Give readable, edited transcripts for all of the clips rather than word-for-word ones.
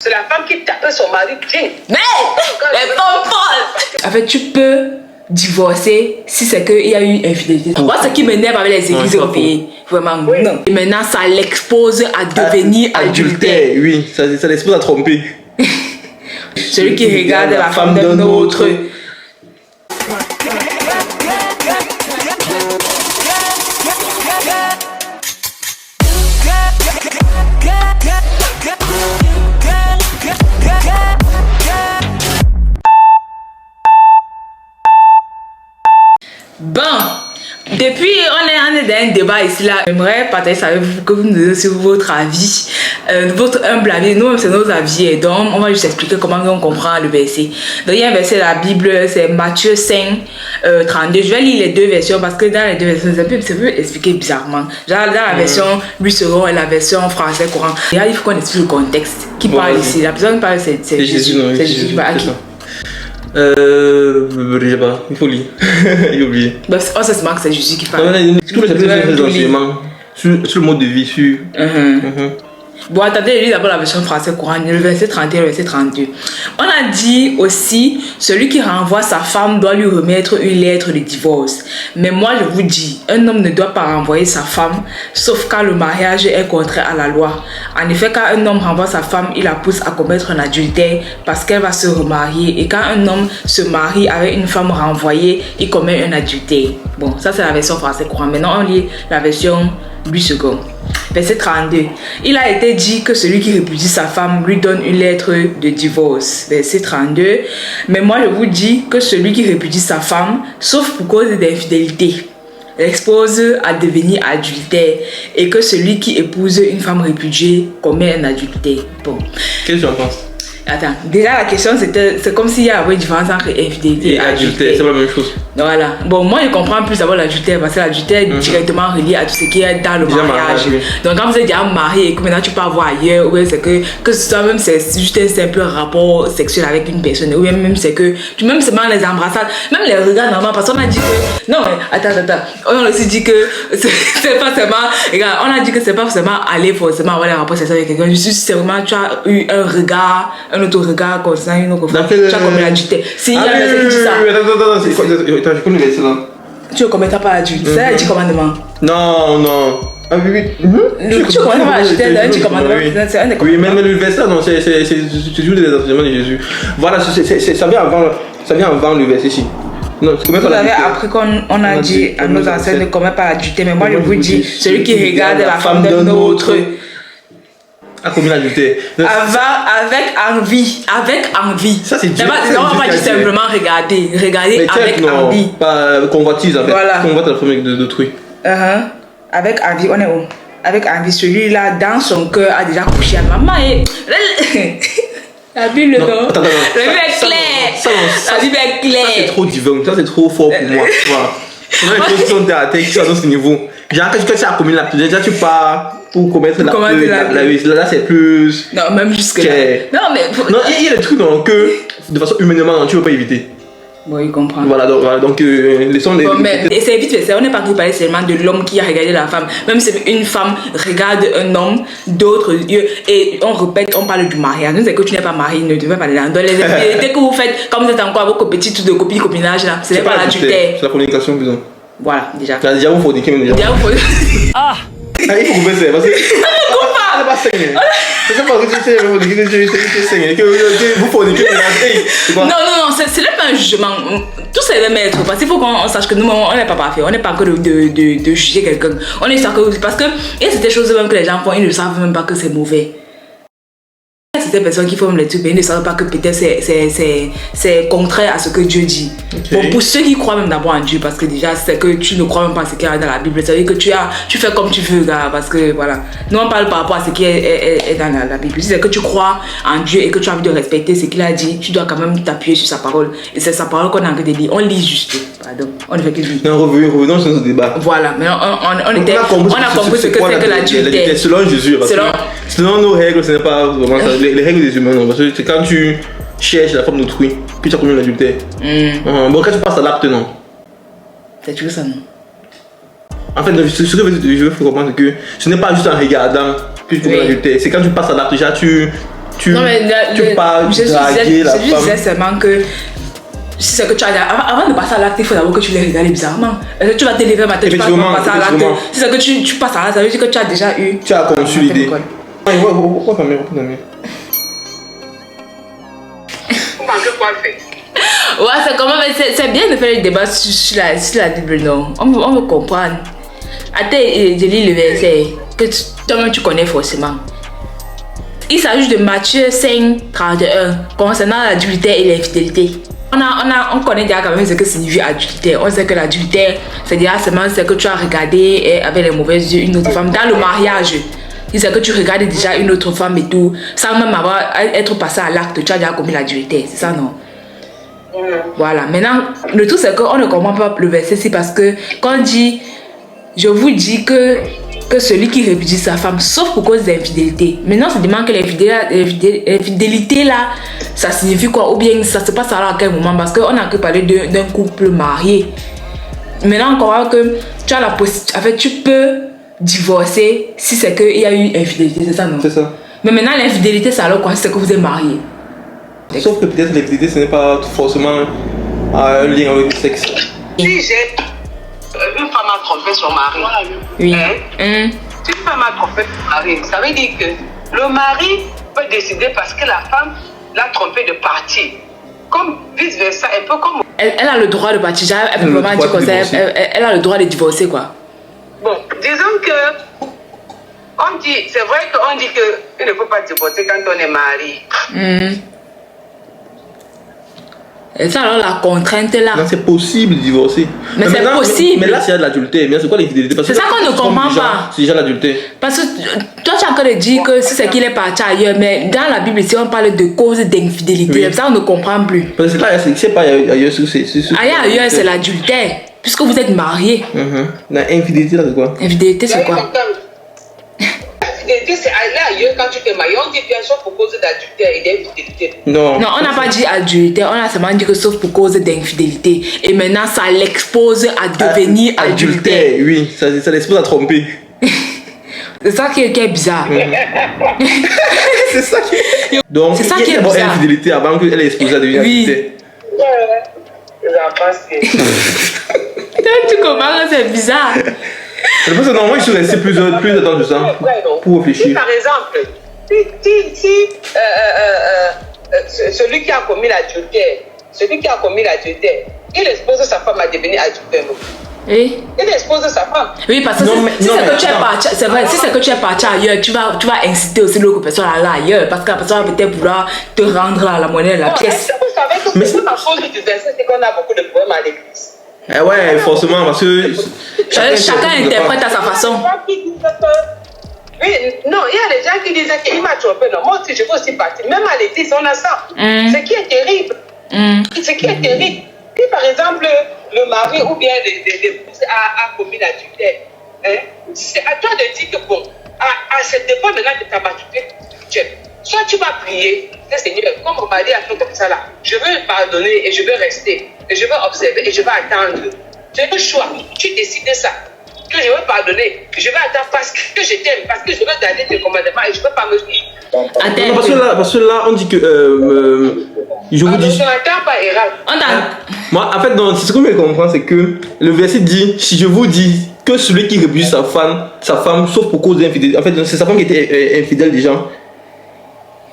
C'est la femme qui tapait son mari. Mais les femmes folles. En fait, tu peux divorcer si c'est qu'il y a eu infidélité. Moi, ce qui m'énerve avec les églises européennes, vraiment, non. Et maintenant, ça l'expose à devenir adultère. Oui, ça l'expose à tromper. Celui qui regarde la femme d'un autre. Bon, depuis on est dans un débat ici là, j'aimerais partager ça avec vous, que vous nous donnez sur votre avis, votre humble avis. Nous-mêmes c'est nos avis et donc on va juste expliquer comment on comprend le verset. Donc il y a un verset de la Bible, c'est Matthieu 5, 32. Je vais lire les deux versions parce que dans les deux versions c'est un peu expliqué bizarrement. Genre dans la version Louis II et la version français courant. Et là il faut qu'on explique le contexte. Qui parle ici? La personne qui parle c'est Jésus. C'est Jésus qui parle à qui? Je sais pas, il faut lire. J'ai oublié. Bah, oh, ça se marque, c'est Jésus qui parle. Tout le chapitre sur le mode de vie, sur. Bon, attendez, je lis d'abord la version française courante, le verset 31, le verset 32. On a dit aussi, celui qui renvoie sa femme doit lui remettre une lettre de divorce. Mais moi, je vous dis, un homme ne doit pas renvoyer sa femme, sauf quand le mariage est contraire à la loi. En effet, quand un homme renvoie sa femme, il la pousse à commettre un adultère parce qu'elle va se remarier. Et quand un homme se marie avec une femme renvoyée, il commet un adultère. Bon, ça c'est la version française courante. Maintenant, on lit la version Louis II. Verset 32. Il a été dit que celui qui répudie sa femme lui donne une lettre de divorce. Verset 32. Mais moi je vous dis que celui qui répudie sa femme, sauf pour cause d'infidélité, l'expose à devenir adultère, et que celui qui épouse une femme répudiée commet un adultère. Bon. Qu'est-ce que tu en penses? Attends, déjà la question c'est comme s'il y avait une différence entre infidélité et adultère. C'est pas la même chose. Voilà. Bon, moi je comprends plus d'abord l'adultère parce que l'adultère est directement relié à tout ce qui est dans le mariage. Donc quand vous êtes déjà marié et que maintenant tu peux avoir ailleurs, ou bien c'est que toi-même c'est juste un simple rapport sexuel avec une personne, ou bien même c'est que tu même seulement les embrassades, même les regards normaux, parce qu'on a dit que non, attends, on a aussi dit que c'est pas seulement, regarde, on a dit que c'est pas forcément aller forcément avoir des rapports sexuels avec quelqu'un, juste c'est vraiment tu as eu un regard, un autre regard comme ça, une autre fois, tu as comme l'adultère. Si il y a personne qui dit ça. Attends, je connais les ça. Tu ne commets pas adultère, c'est un petit commandement. Non. Ah oui. Tu ne commets pas adultère, c'est un petit commandement. Oui, mais le verset, non, c'est toujours des enseignements de Jésus. Voilà, ça vient avant le verset ici. Non, vous avez appris qu'on a dit à nos ancêtres ne commet pas adultère, mais moi je vous dis, celui qui regarde la femme d'un autre a commis l'adultère. Avec envie. Ça c'est Dieu. On va pas dire simplement regarder avec envie. Pas convoitise en fait. Voilà. Convoite la femme d'autrui. Avec envie, on est où? Avec envie, celui-là dans son cœur a déjà couché à maman et la Bible non. Attends. La Bible est claire. La Bible est claire. Ça c'est trop divin, ça c'est trop fort pour moi. Voilà. On a une chose qui sont à terre qui sont à ce niveau. Genre quand tu as commis la déjà tu pars pour commettre la vie. Là c'est plus. Non, même jusque là. Non, mais. Non, il y a des trucs dans que de façon humainement tu ne peux pas éviter. Oui, il comprend. Voilà, donc laissons les. Bon, mais c'est vite fait, on n'est pas parler seulement de l'homme qui a regardé la femme. Même si une femme regarde un homme d'autres yeux, et on répète, on parle du mariage. Nous, c'est que tu n'es pas marié, ne devais pas aller dans les infidélités que vous faites, comme vous êtes encore avec vos petits trucs de copinage là, ce n'est pas l'adultère. C'est la communication, disons. Voilà, déjà. Déjà, vous faut dire qu'il y a déjà. Ah! Il faut couper ça, parce que. C'est pas saigné. C'est pas vous faut dire que non, c'est pas un jugement. Tout c'est le maître. Parce qu'il faut qu'on sache que nous, on n'est pas parfait. On n'est pas que de juger quelqu'un. On est sûr que. Parce que il y a certaines choses même que les gens font, ils ne savent même pas que c'est mauvais. Il y a certaines personnes qui font les trucs, mais ils ne savent pas que peut-être c'est contraire à ce que Dieu dit. Okay. Bon, pour ceux qui croient même d'abord en Dieu, parce que déjà, c'est que tu ne crois même pas à ce qu'il y a dans la Bible. Ça veut dire que tu fais comme tu veux, gars, parce que voilà. Nous, on parle par rapport à ce qui est dans la Bible. Si c'est que tu crois en Dieu et que tu as envie de respecter ce qu'il a dit, tu dois quand même t'appuyer sur sa parole. Et c'est sa parole qu'on a envie de lire. On lit juste. Pardon. On ne fait que lire. Non, revenons sur ce débat. Voilà. Mais on a compris ce que c'est que l'adultère. Selon Jésus. Selon nos règles, ce n'est pas vraiment ça. Les règles des humains, non. Parce que c'est quand tu cherches la femme d'autrui, puis tu as commis l'adultère. Bon, quand tu passes à l'acte, non. C'est toujours ça, non. En fait, ce que je veux comprendre, c'est que ce n'est pas juste en regardant que tu commis l'adultère. C'est quand tu passes à l'acte, déjà tu Non, mais pars draguer la femme. Je disais seulement que si c'est que tu as avant de passer à l'acte, il faut d'abord que tu les regardes bizarrement. Tu vas te lever matin, tu vas passer à l'acte. Si c'est que tu passes à l'acte, ça veut dire que tu as déjà eu. Tu as conçu l'idée. Pourquoi ta mère? Quoi faire? Ouais, c'est comment, c'est bien de faire le débat sur la Bible, non? On veut comprendre. Attends, je lis le verset que toi-même tu connais forcément. Il s'agit de Matthieu 5, 31 concernant l'adultère et l'infidélité. On connaît déjà quand même ce que signifie adultère. On sait que l'adultère, c'est déjà seulement ce que tu as regardé avec les mauvais yeux une autre femme dans le mariage. C'est que tu regardes déjà une autre femme et tout, sans même être passé à l'acte, tu as déjà commis l'adultère, c'est ça, non? Voilà, maintenant, le tout c'est qu'on ne comprend pas le verset ici parce que quand on dit, je vous dis que celui qui répudie sa femme, sauf pour cause d'infidélité. Maintenant, on se demande que l'infidélité là, ça signifie quoi? Ou bien ça se passe à quel moment? Parce qu'on a que parlé d'un couple marié. Maintenant, on comprend que tu as la possibilité, en fait, tu peux divorcer si c'est qu'il y a eu infidélité, c'est ça, non? C'est ça. Mais maintenant, l'infidélité, c'est alors quoi? C'est que vous êtes marié. Sauf que peut-être l'infidélité, ce n'est pas forcément un lien avec le sexe. Si j'ai une femme a trompé son mari, oui. Si une femme a trompé son mari, ça veut dire que le mari peut décider parce que la femme l'a trompé de partir. Comme vice-versa, un peu comme... Elle a le droit de partir, elle peut vraiment dire comme ça, elle a le droit de divorcer, quoi. Bon, disons que... On dit, c'est vrai qu'on dit qu'il ne faut pas divorcer quand on est marié. Et ça, alors la contrainte là. Non, c'est possible de divorcer. Mais c'est possible. Mais là, c'est de l'adultère. Mais c'est quoi l'infidélité? C'est ça qu'on ne comprend pas. C'est déjà l'adultère. Parce que toi, tu as encore de dire que si c'est qu'il est parti ailleurs, mais dans la Bible, ici, on parle de cause d'infidélité. Oui. Ça, on ne comprend plus. Parce que là, c'est pas ailleurs. Ailleurs, c'est l'adultère. Puisque vous êtes mariés. L'infidélité, là, c'est quoi? Infidélité, c'est quoi? C'est aller ailleurs quand tu t'es marié. On dit bien sauf pour cause d'adultère et d'infidélité. Non, on n'a pas dit adultère, on a seulement dit que sauf pour cause d'infidélité. Et maintenant, ça l'expose à devenir adultère. Oui, ça l'expose à tromper. C'est ça qui est bizarre. C'est ça qui est... Donc, c'est ça qui est bizarre. Infidélité avant qu'elle est exposée à devenir adultère. Tu comprends que c'est bizarre. C'est parce que normalement, il faut rester plus de temps de ça pour réfléchir. Si, par exemple, celui qui a commis l'adultère, il expose sa femme à devenir adultère. Oui. Il expose sa femme. Oui, parce que si c'est vrai, si c'est que tu es parti ailleurs, tu vas inciter aussi l'autre personne à aller ailleurs, parce que la personne va peut-être vouloir te rendre la monnaie de la pièce. Vous savez que c'est à cause du verset, c'est qu'on a beaucoup de problèmes à l'église. Eh ouais, forcément, parce que chacun interprète à sa façon. Oui, non, il y a des gens qui disaient qu'il m'a trompé. Non, moi aussi, je veux aussi partir. Même à l'église, on a ça. Ce qui est terrible. Ce qui est terrible. Si par exemple, le mari ou bien l'épouse a commis l'adultère, c'est à toi de dire que bon, à cette dépend maintenant de ta maturité, soit tu vas prier, Seigneur, comme mon mari a fait comme ça là, je veux pardonner et je veux rester, et je veux observer et je vais attendre. Tu as le choix, tu décides ça, que je veux pardonner, que je vais attendre parce que je t'aime, parce que je veux garder tes commandements et je ne veux pas me dire. Parce que là, on dit que. Je vous dis. Moi, en fait, non, ce que je comprends, c'est que le verset dit, si je vous dis que celui qui répudie sa femme, sauf pour cause d'infidélité, en fait, c'est sa femme qui était infidèle déjà.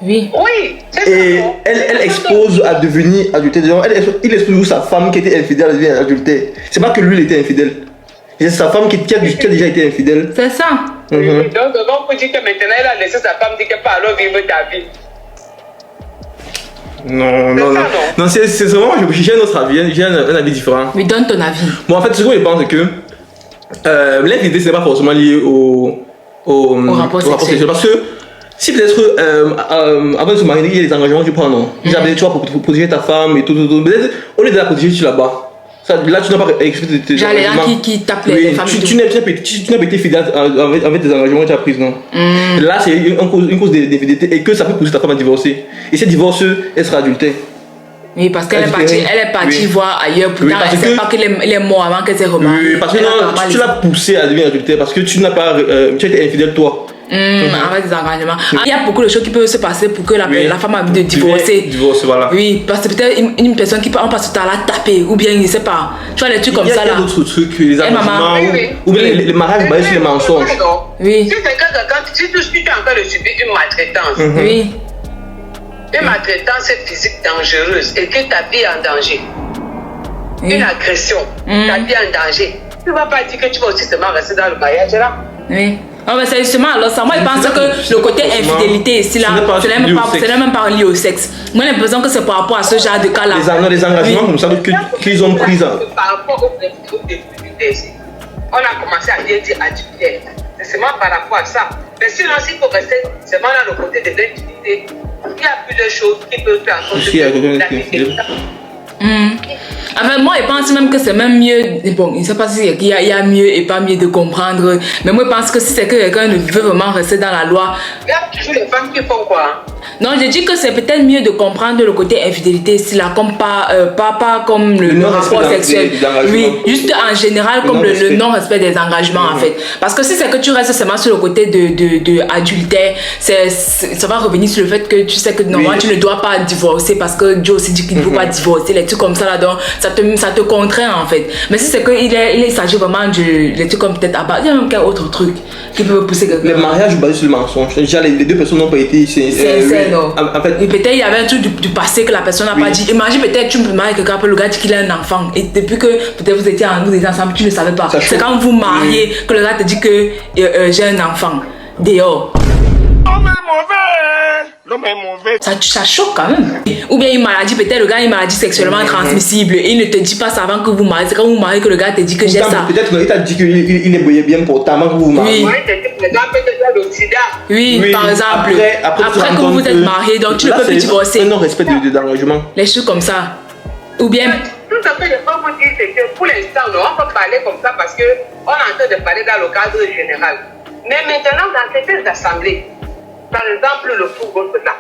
Oui. Oui. Et elle expose à devenir adultère. Il expose sa femme qui était infidèle à devenir adultère. C'est pas que lui, il était infidèle. C'est sa femme qui a déjà été infidèle. C'est ça. Donc, on peut dire que maintenant, elle a laissé sa femme dire que pas alors vivre ta vie. Non, c'est vraiment, j'ai un autre avis, j'ai un avis différent. Mais donne ton avis. Bon, en fait, ce que je pense, c'est que l'infidélité, ce n'est pas forcément lié au rapport sexuel. Parce que si peut-être avant de se marier, il y a des engagements que tu prends, non? Tu vas protéger ta femme et tout. Peut-être au lieu de la protéger, tu la bats. Là, tu n'as pas expliqué tes engagements. Genre les gens qui tapent les femmes. Tu n'as pas été fidèle avec tes engagements que tu as pris, non? Là, c'est une cause d'infidélité et que ça peut pousser ta femme à divorcer. Et cette divorce, elle sera adultère. Oui, parce qu'elle est partie voir ailleurs. Pourtant, elle ne sait pas qu'elle est morte avant qu'elle s'est remariée. Oui, parce que non, tu l'as poussée à devenir adultère parce que tu n'as pas, tu as été infidèle toi. Avec des engagements. Il y a beaucoup de choses qui peuvent se passer pour que la femme a envie de divorcer. Voilà. Oui, parce que peut-être une personne qui passe tout à la taper, ou bien, je ne sais pas. Tu vois, les trucs comme ça là. Il y a d'autres trucs, les engagements, ou bien les mariages basés sur les mensonges. Oui. Si tu es en train de subir une maltraitance, oui. Une maltraitance physique dangereuse et que ta vie est en danger, une agression, ta vie est en danger, tu ne vas pas dire que tu vas aussi seulement rester dans le mariage là. Oui. Oh, mais c'est justement, alors ça, moi je pense que le côté infidélité ici là, ce n'est même pas lié au sexe. Moi j'ai l'impression que c'est par rapport à ce genre de cas là. Les engagements comme ça qu'ils ont pris. Par rapport au début du décès, on a commencé à dire adultère. C'est seulement par rapport à ça. Mais sinon, s'il faut rester seulement dans le côté de l'intimité, il y a plusieurs choses qui peuvent faire en sorte que la vie. Enfin, moi, je pense même que c'est même mieux. Bon, je ne sais pas s'il y a mieux et pas mieux de comprendre. Mais moi, je pense que si c'est que quelqu'un ne veut vraiment rester dans la loi. Il y a toujours les femmes qui font quoi? Non, je dis que c'est peut-être mieux de comprendre le côté infidélité ici là, comme pas comme le rapport sexuel. Oui, juste en général, comme le non-respect des engagements en fait. Parce que si c'est que tu restes seulement sur le côté de adultère, ça va revenir sur le fait que tu sais que normalement tu ne dois pas divorcer parce que Dieu aussi dit qu'il ne faut pas divorcer, les trucs comme ça là, donc ça te contraint en fait. Mais si c'est qu'il s'agit vraiment de les trucs comme peut-être il y a même quel autre truc qui peut pousser quelqu'un. Les mariages basés sur le mensonge. Déjà, les deux personnes n'ont pas été non. En fait, peut-être il y avait un truc du passé que la personne n'a pas dit. Imagine peut-être tu me maries quelqu'un, après le gars dit qu'il a un enfant et depuis que peut-être vous étiez ensemble, tu ne savais pas. C'est quand vous mariez que le gars te dit que j'ai un enfant dehors. Ça choque quand même. Ou bien une maladie, peut-être le gars a une maladie sexuellement transmissible et il ne te dit pas ça avant que vous mariez. C'est quand vous mariez que le gars te dit que j'ai ça. Peut-être qu'il t'a dit qu'il est bien portant avant que vous mariez. Oui, par exemple. Après que vous êtes mariés, donc tu ne peux plus divorcer. Un non-respect d'engagement. Les choses comme ça. Ou bien. Tout ce que je peux vous dire, c'est que pour l'instant, on peut parler comme ça parce qu'on est en train de parler dans le cadre général. Mais maintenant, dans certaines assemblées, par exemple, le football, là,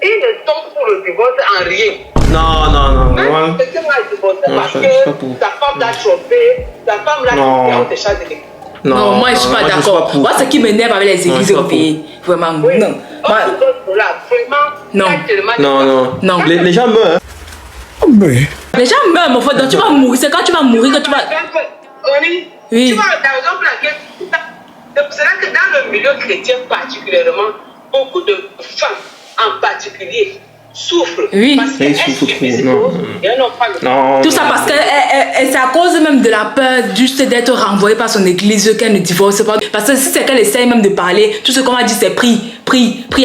ils ne tombent pour le divorce en rien. Non. Même si quelqu'un va divorcer parce que ta femme l'a chauffé, ta femme l'a chauffé, on te charge de l'église. Non, moi je suis pas d'accord. Moi, ce qui m'énerve avec les églises européennes, vraiment, non. Non. Les gens meurent. Les gens meurent, mon frère, donc tu vas mourir. C'est quand tu vas mourir que tu vas. Oui. Tu vois, par exemple, c'est là que dans le milieu chrétien particulièrement, beaucoup de femmes en particulier souffrent. Oui. Parce qu'elles souffrent. Non. Tout ça parce que c'est à cause même de la peur juste d'être renvoyée par son église qu'elle ne divorce pas. Parce que si c'est qu'elle essaye même de parler, tout ce qu'on va dire c'est prie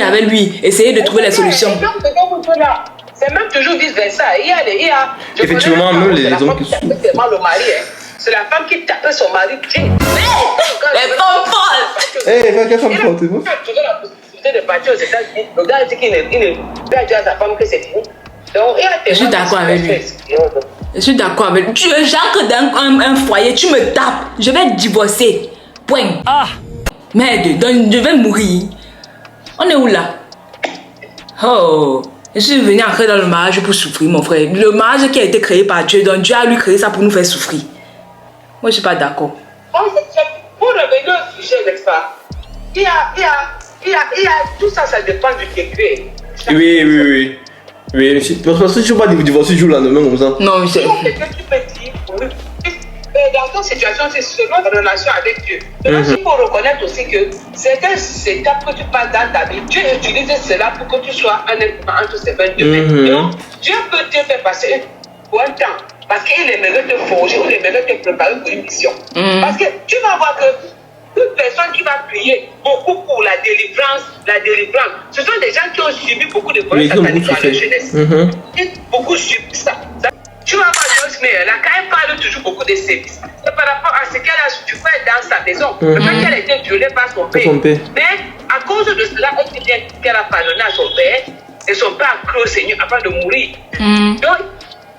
avec lui, essayer de trouver les solutions. C'est même toujours vice-versa. Effectivement, même les hommes qui souffrent. Le mari, c'est la femme qui tapait son mari. Mais pas folle. Quelle femme forte, tu as la possibilité de partir aux États-Unis. Le gars dit qu'il ne peut dire à sa femme que c'est fini. Donc, je suis d'accord avec lui. Je suis d'accord avec lui. Tu es Jacques dans un foyer, tu me tapes. Je vais divorcer. Point. Merde, donc je vais mourir. On est où là? Oh. Je suis venu entrer dans le mariage pour souffrir, mon frère. Le mariage qui a été créé par Dieu, donc Dieu a lui créé ça pour nous faire souffrir. Moi, je ne suis pas d'accord. Pour revenir au sujet, n'est-ce pas? Il y a tout ça, ça dépend du degré. Oui. Parce que tu ne peux pas divorcer du jour au lendemain comme ça. Non, c'est. Tu peux dire, dans ton situation, c'est selon ta relation avec Dieu. Donc, il faut reconnaître aussi que certaines étapes que tu passes dans ta vie, Dieu utilise cela pour que tu sois un être entre ces 22 mètres. Donc, Dieu peut te faire passer pour un temps. Parce qu'il aimerait te forger ou il aimerait te préparer pour une mission. Parce que tu vas voir que toute personne qui va prier beaucoup pour la délivrance, ce sont des gens qui ont subi beaucoup de violences sataniques dans leur jeunesse. Beaucoup subissent ça. Tu vas voir Joyce Meyer, là, quand elle parle toujours beaucoup de services, c'est par rapport à ce qu'elle a su faire dans sa maison, le fait qu'elle a été violée par son père. Mais à cause de cela, elle dit bien qu'elle a pardonné à son père et son père a cru au Seigneur avant de mourir. Donc,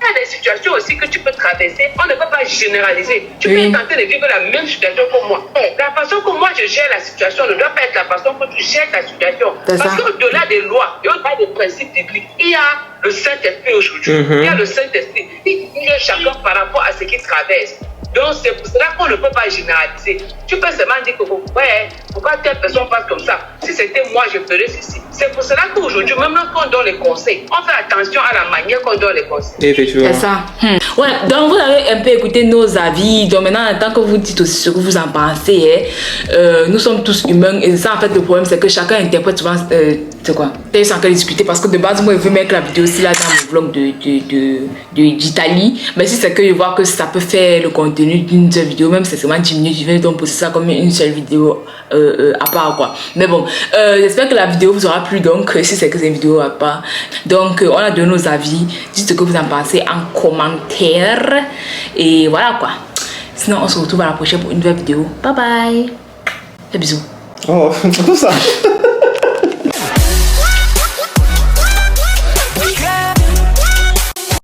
il y a des situations aussi que tu peux traverser, on ne peut pas généraliser. Tu peux tenter de vivre la même situation que moi. La façon que moi je gère la situation ne doit pas être la façon que tu gères ta situation. Parce qu'au-delà des lois et au-delà des principes bibliques, il y a le Saint-Esprit aujourd'hui. Il y a le Saint-Esprit. Il y a chacun par rapport à ce qu'il traverse. Donc, c'est pour cela qu'on ne peut pas généraliser. Tu peux seulement dire que, ouais, pourquoi telle personne passe comme ça? Si c'était moi, je ferais ceci. C'est pour cela qu'aujourd'hui, même quand on donne les conseils, on fait attention à la manière qu'on donne les conseils. Effectivement. C'est ça. Ouais, donc vous avez un peu écouté nos avis. Donc maintenant, en tant que vous dites aussi ce que vous en pensez, nous sommes tous humains. Et ça, en fait, le problème, c'est que chacun interprète souvent. C'est quoi? Peut-être sans discuter parce que de base, moi, je veux mettre la vidéo aussi là dans mon vlog d'Italie. Mais si c'est que je vois que ça peut faire le contenu d'une seule vidéo, même si c'est seulement 10 minutes, je vais donc poster ça comme une seule vidéo à part, quoi. Mais bon, j'espère que la vidéo vous aura plu. Donc, si c'est que c'est une vidéo à part. Donc, on a donné nos avis. Dites ce que vous en pensez en commentaire. Et voilà, quoi. Sinon, on se retrouve à la prochaine pour une nouvelle vidéo. Bye bye. Des bisous. Oh, tout ça.